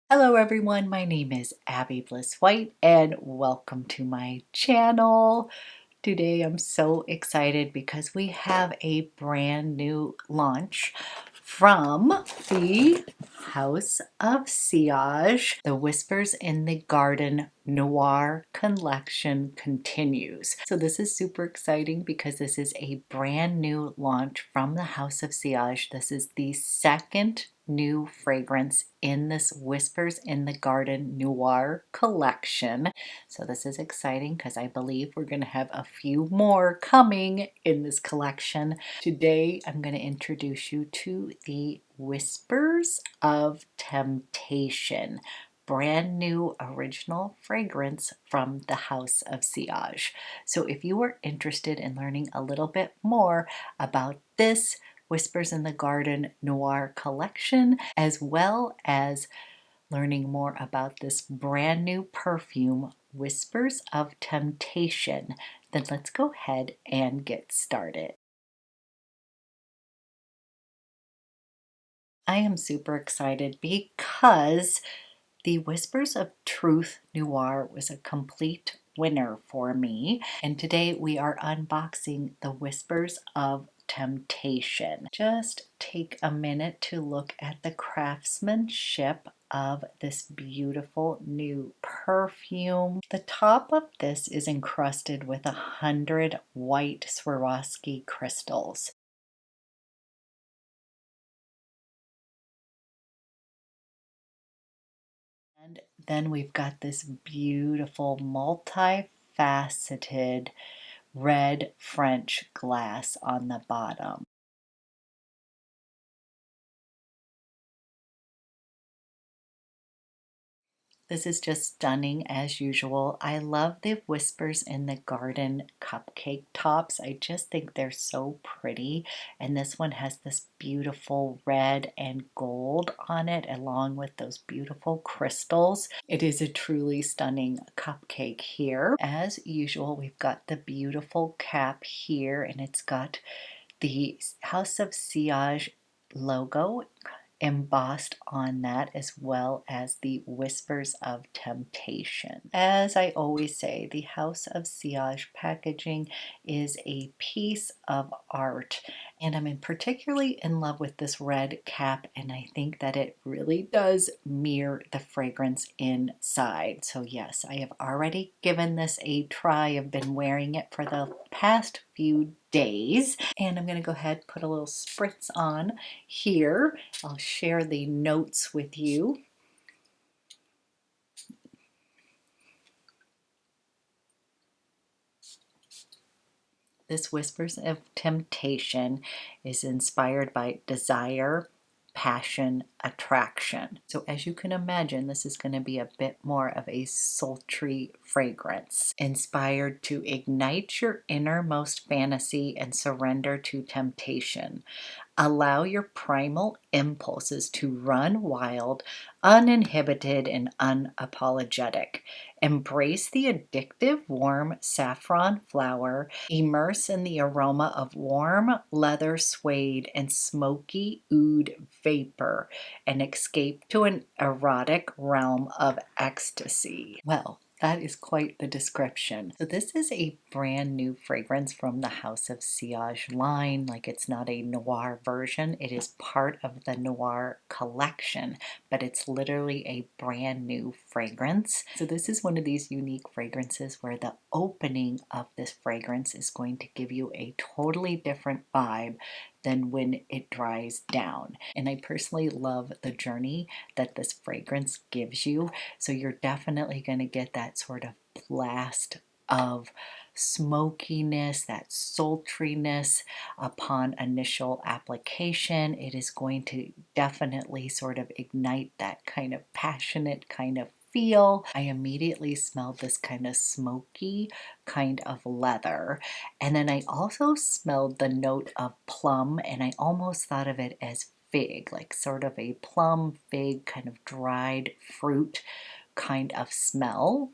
Hello everyone, my name is Abby Bliss White and welcome to my channel. Today I'm so excited because we have a brand new launch from the House of Sillage. The Whispers in the Garden Noir collection continues. So this is super exciting because this is a brand new launch from the House of Sillage. This is the second new fragrance in this Whispers in the Garden Noir collection. So this is exciting because I believe we're going to have a few more coming in this collection. Today I'm going to introduce you to the Whispers of Temptation, brand new original fragrance from the House of Sillage. So if you are interested in learning a little bit more about this Whispers in the Garden Noir collection, as well as learning more about this brand new perfume, Whispers of Temptation, then let's go ahead and get started. I am super excited because the Whispers of Truth Noir was a complete winner for me, and today we are unboxing the Whispers of Temptation. Just take a minute to look at the craftsmanship of this beautiful new perfume. The top of this is encrusted with 100 white Swarovski crystals. And then we've got this beautiful multifaceted red French glass on the bottom. This is just stunning as usual. I love the Whispers in the Garden cupcake tops. I just think they're so pretty. And this one has this beautiful red and gold on it, along with those beautiful crystals. It is a truly stunning cupcake here. As usual, we've got the beautiful cap here, and it's got the House of Sillage logo embossed on that, as well as the Whispers of Temptation. As I always say, the House of Sillage packaging is a piece of art, and I'm particularly in love with this red cap, and I think that it really does mirror the fragrance inside. So yes, I have already given this a try. I've been wearing it for the past few days, and I'm going to go ahead and put a little spritz on here. I'll share the notes with you. This Whispers of Temptation is inspired by desire, passion, attraction. So as you can imagine, this is going to be a bit more of a sultry fragrance, inspired to ignite your innermost fantasy and surrender to temptation. Allow your primal impulses to run wild, uninhibited, and unapologetic. Embrace the addictive warm saffron flower. Immerse in the aroma of warm leather suede and smoky oud vapor, and escape to an erotic realm of ecstasy. Well, that is quite the description. So this is a brand new fragrance from the House of Sillage line. Like, it's not a noir version. It is part of the noir collection, but it's literally a brand new fragrance. So this is one of these unique fragrances where the opening of this fragrance is going to give you a totally different vibe than when it dries down. And I personally love the journey that this fragrance gives you. So you're definitely going to get that sort of blast of smokiness, that sultriness upon initial application. It is going to definitely sort of ignite that kind of passionate kind of feel. I immediately smelled this kind of smoky kind of leather, and then I also smelled the note of plum, and I almost thought of it as fig, like sort of a plum fig kind of dried fruit kind of smell.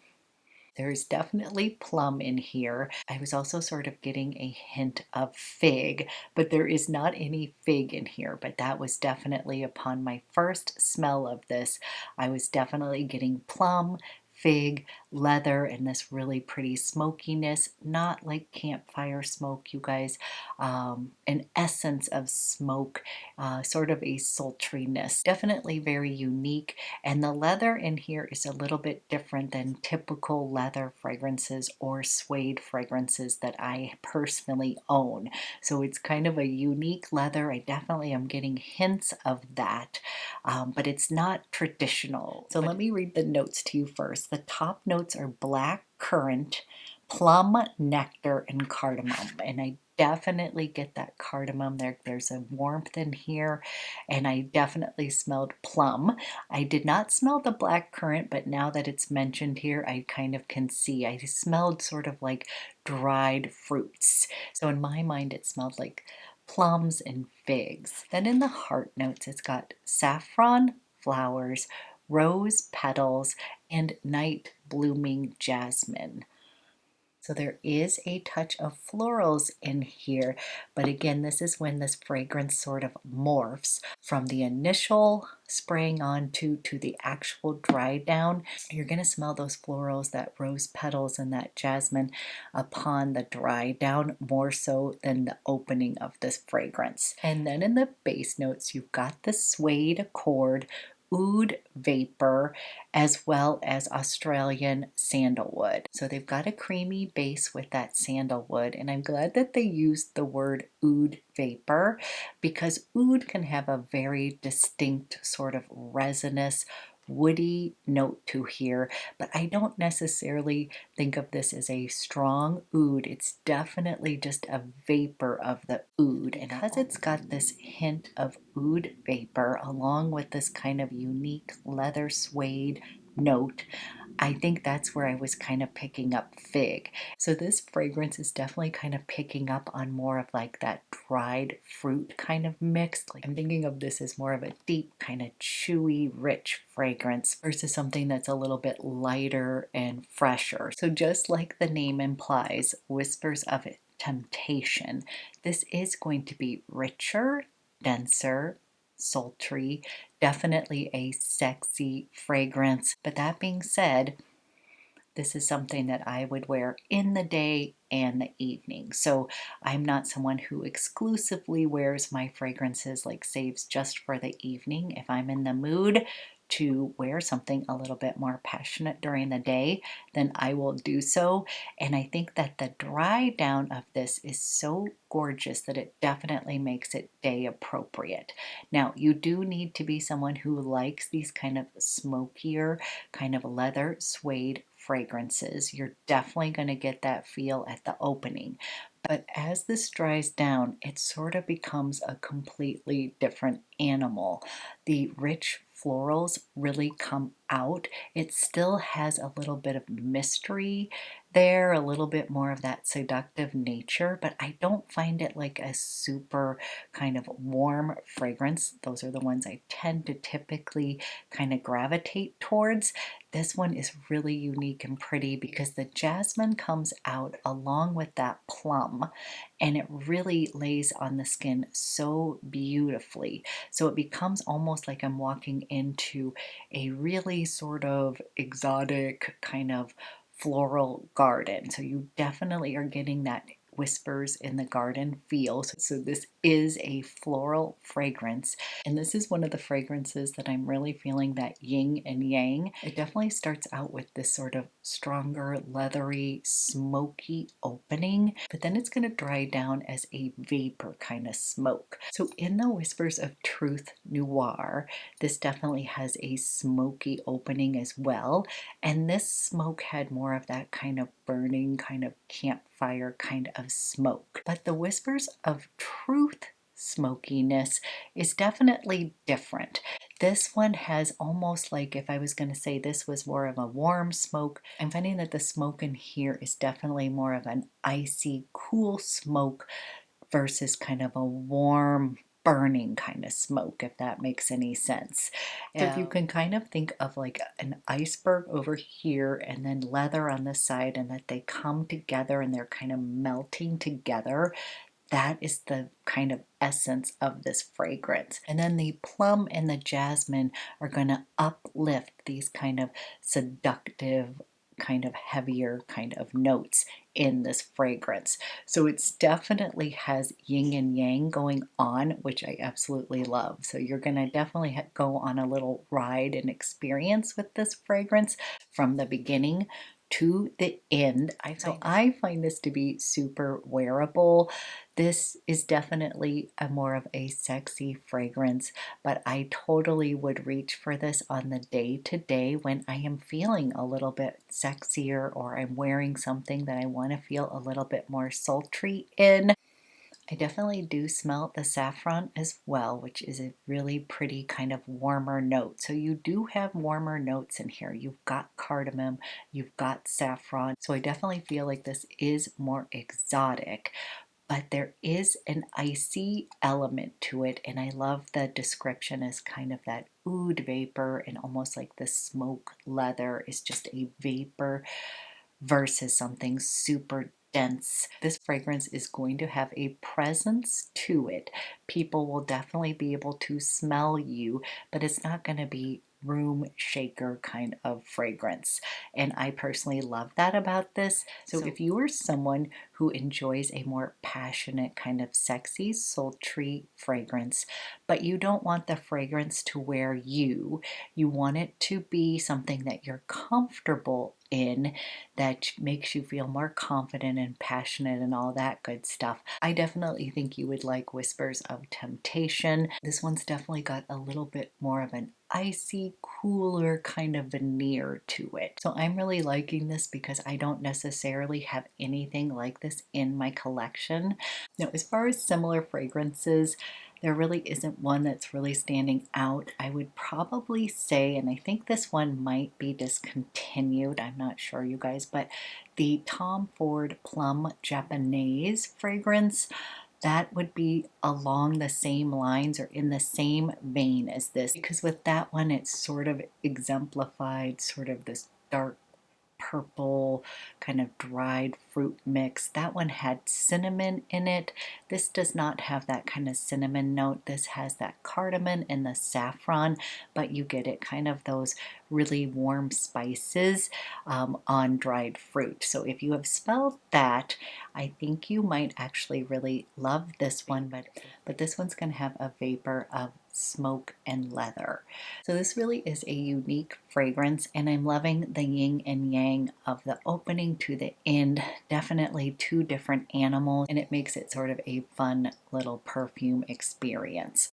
There's definitely plum in here. I was also sort of getting a hint of fig, but there is not any fig in here. But that was definitely upon my first smell of this, I was definitely getting plum, fig, leather, and this really pretty smokiness, not like campfire smoke, you guys, an essence of smoke, sort of a sultriness. Definitely very unique. And the leather in here is a little bit different than typical leather fragrances or suede fragrances that I personally own. So it's kind of a unique leather. I definitely am getting hints of that, but it's not traditional. So let me read the notes to you first. The top notes are black currant, plum, nectar, and cardamom. And I definitely get that cardamom there. There's a warmth in here, and I definitely smelled plum. I did not smell the black currant, but now that it's mentioned here, I kind of can see. I smelled sort of like dried fruits. So in my mind, it smelled like plums and figs. Then in the heart notes, it's got saffron flowers, rose petals, and night blooming jasmine. So there is a touch of florals in here, but again, this is when this fragrance sort of morphs from the initial spraying on to the actual dry down. You're going to smell those florals, that rose petals and that jasmine upon the dry down more so than the opening of this fragrance. And then in the base notes, you've got the suede accord, oud vapor, as well as Australian sandalwood. So they've got a creamy base with that sandalwood, and I'm glad that they used the word oud vapor because oud can have a very distinct sort of resinous, woody note to here, but I don't necessarily think of this as a strong oud. It's definitely just a vapor of the oud, and because it's got this hint of oud vapor along with this kind of unique leather suede note, I think that's where I was kind of picking up fig. So this fragrance is definitely kind of picking up on more of like that dried fruit kind of mix. Like I'm thinking of this as more of a deep kind of chewy, rich fragrance versus something that's a little bit lighter and fresher. So just like the name implies, Whispers of Temptation, this is going to be richer, denser, sultry, definitely a sexy fragrance. But that being said, this is something that I would wear in the day and the evening. So I'm not someone who exclusively wears my fragrances like saves just for the evening. If I'm in the mood to wear something a little bit more passionate during the day, then I will do so. And I think that the dry down of this is so gorgeous that it definitely makes it day appropriate. Now, you do need to be someone who likes these kind of smokier, kind of leather suede fragrances. You're definitely going to get that feel at the opening. But as this dries down, it sort of becomes a completely different animal. The rich florals really come out. It still has a little bit of mystery there, a little bit more of that seductive nature, but I don't find it like a super kind of warm fragrance. Those are the ones I tend to typically kind of gravitate towards. This one is really unique and pretty because the jasmine comes out along with that plum, and it really lays on the skin so beautifully. So it becomes almost like I'm walking into a really sort of exotic kind of floral garden. So you definitely are getting that whispers in the garden feel. So this is a floral fragrance, and this is one of the fragrances that I'm really feeling that yin and yang. It definitely starts out with this sort of stronger, leathery, smoky opening, but then it's going to dry down as a vapor kind of smoke. So in the Whispers of Truth Noir, this definitely has a smoky opening as well, and this smoke had more of that kind of burning, kind of campfire kind of smoke. But the Whispers of Truth smokiness is definitely different. This one has almost like, if I was going to say this was more of a warm smoke, I'm finding that the smoke in here is definitely more of an icy, cool smoke versus kind of a warm, burning kind of smoke, if that makes any sense. So if you can kind of think of like an iceberg over here and then leather on the side, and that they come together and they're kind of melting together, that is the kind of essence of this fragrance. And then the plum and the jasmine are going to uplift these kind of seductive, kind of heavier kind of notes in this fragrance. So it's definitely has yin and yang going on, which I absolutely love. So you're going to definitely go on a little ride and experience with this fragrance from the beginning to the end. I find this to be super wearable. This is definitely a more of a sexy fragrance, but I totally would reach for this on the day to day when I am feeling a little bit sexier, or I'm wearing something that I want to feel a little bit more sultry in. I definitely do smell the saffron as well, which is a really pretty kind of warmer note. So you do have warmer notes in here. You've got cardamom, you've got saffron. So I definitely feel like this is more exotic, but there is an icy element to it, and I love the description as kind of that oud vapor, and almost like the smoke leather is just a vapor versus something super dense. This fragrance is going to have a presence to it. People will definitely be able to smell you, but it's not going to be room shaker kind of fragrance. And I personally love that about this. So if you are someone who enjoys a more passionate kind of sexy, sultry fragrance, but you don't want the fragrance to wear you, you want it to be something that you're comfortable in, that makes you feel more confident and passionate and all that good stuff, I definitely think you would like Whispers of Temptation. This one's definitely got a little bit more of an icy, cooler kind of veneer to it. So I'm really liking this because I don't necessarily have anything like this in my collection. Now, as far as similar fragrances, there really isn't one that's really standing out. I would probably say, and I think this one might be discontinued, I'm not sure, you guys, but the Tom Ford Plum Japanese fragrance, that would be along the same lines or in the same vein as this, because with that one it's sort of exemplified sort of this dark purple kind of dried fruit mix. That one had cinnamon in it. This does not have that kind of cinnamon note. This has that cardamom and the saffron, but you get it kind of those really warm spices on dried fruit. So if you have smelled that, I think you might actually really love this one, but this one's going to have a vapor of smoke and leather. So this really is a unique fragrance, and I'm loving the yin and yang of the opening to the end. Definitely two different animals, and it makes it sort of a fun little perfume experience.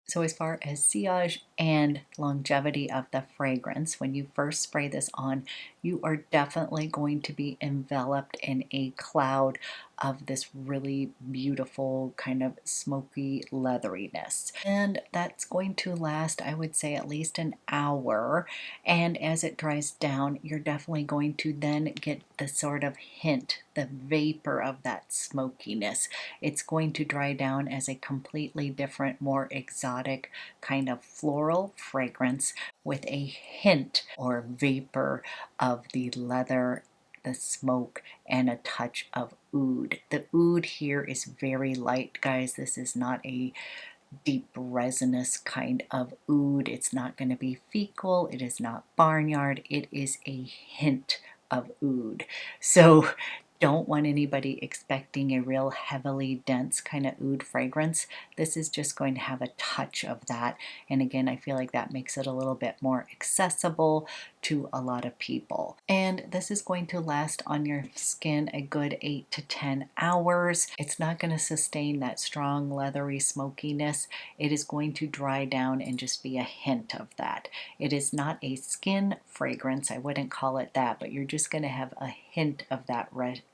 So as far as sillage and longevity of the fragrance, when you first spray this on, you are definitely going to be enveloped in a cloud of this really beautiful kind of smoky leatheriness. And that's going to last, I would say, at least an hour. And as it dries down, you're definitely going to then get the sort of hint, the vapor of that smokiness. It's going to dry down as a completely different, more exotic kind of floral fragrance with a hint or vapor of the leather, the smoke, and a touch of oud. The oud here is very light, guys. This is not a deep resinous kind of oud. It's not going to be fecal. It is not barnyard. It is a hint of oud. So don't want anybody expecting a real heavily dense kind of oud fragrance. This is just going to have a touch of that. And again, I feel like that makes it a little bit more accessible to a lot of people. And this is going to last on your skin a good 8 to 10 hours. It's not going to sustain that strong leathery smokiness. It is going to dry down and just be a hint of that. It is not a skin fragrance, I wouldn't call it that, but you're just going to have a hint of that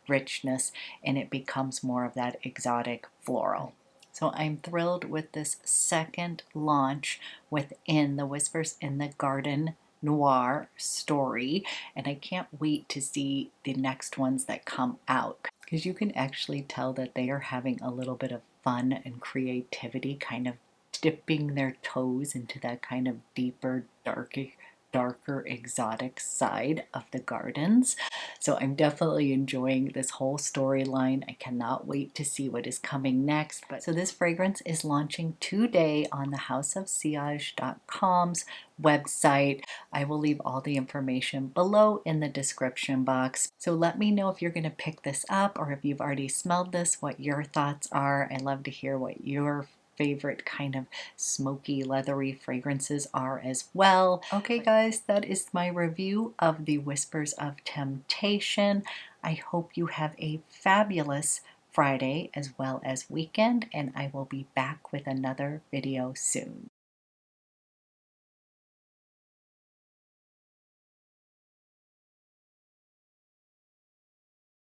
richness, and it becomes more of that exotic floral. So I'm thrilled with this second launch within the Whispers in the Garden Noir story, and I can't wait to see the next ones that come out. because you can actually tell that they are having a little bit of fun and creativity, kind of dipping their toes into that kind of deeper, darker exotic side of the gardens. So I'm definitely enjoying this whole storyline. I cannot wait to see what is coming next. But so this fragrance is launching today on the houseofsillage.com's website. I will leave all the information below in the description box. So let me know if you're going to pick this up or if you've already smelled this, what your thoughts are. I'd love to hear what your favorite kind of smoky, leathery fragrances are as well. Okay, guys, that is my review of the Whispers of Temptation. I hope you have a fabulous Friday as well as weekend, and I will be back with another video soon.